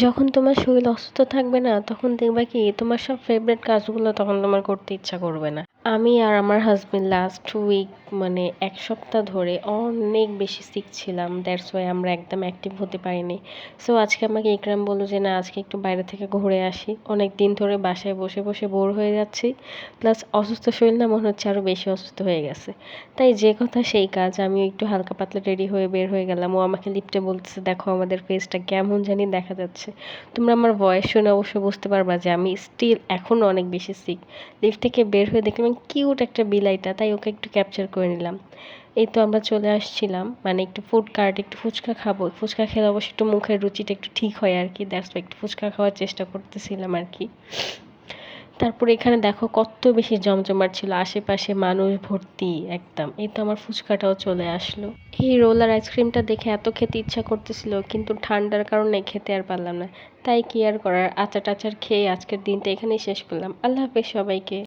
যখন তোমার শরীর অসুস্থ থাকবে না তখন দেখবা কি তোমার সব ফেভারিট কাজগুলো তখন তোমার করতে ইচ্ছা করবে না। আমি আর আমার হাজবেন্ড লাস্ট উইক মানে ১ সপ্তাহ ধরে অনেক বেশি সিক ছিলাম, দ্যাটস ওয়াই আমরা একদম অ্যাক্টিভ হতে পারিনি। সো আজকে আমাকে ইকরাম বললো যে না আজকে একটু বাইরে থেকে ঘুরে আসি, অনেক দিন ধরে বাসায় বসে বসে বোর হয়ে যাচ্ছি, প্লাস অসুস্থ শরীর না মনে হচ্ছে আরও বেশি অসুস্থ হয়ে গেছে। তাই যে কথা সেই কাজ, আমি একটু হালকা পাতলা রেডি হয়ে বের হয়ে গেলাম। ও আমাকে লিফটে বলতেছে দেখো আমাদের ফেসটা কেমন জানি দেখা যাচ্ছে। তোমরা আমার ভয়েস শুনে অবশ্য বুঝতে পারবা যে আমি স্টিল এখনও অনেক বেশি সিক। লিফট থেকে বের হয়ে দেখলাম কিউট একটা বিলাইটা, তাই ওকে একটু ক্যাপচার করে নিলাম। এই তো আমরা চলে আসছিলাম মানে একটু ফুড কার্ট, একটু ফুচকা খাবো, ফুচকা খেলে অবশ্য একটু মুখের রুচিটা একটু ঠিক হয় আর কি, দ্যাটস একটু ফুচকা খাওয়ার চেষ্টা করতেছিলাম আর কি। তারপরে এখানে দেখো কত বেশি জমজমাট ছিল, আশেপাশে মানুষ ভর্তি একদম। এই তো আমার ফুচকাটাও চলে আসলো। এই রোলার আইসক্রিমটা দেখে এত খেতে ইচ্ছা করতেছিল, কিন্তু ঠান্ডার কারণে খেতে আর পারলাম না। তাই কি আর করার, আচার টাচার খেয়ে আজকের দিনটা এখানেই শেষ করলাম। আল্লাহ হাফেজ সবাইকে।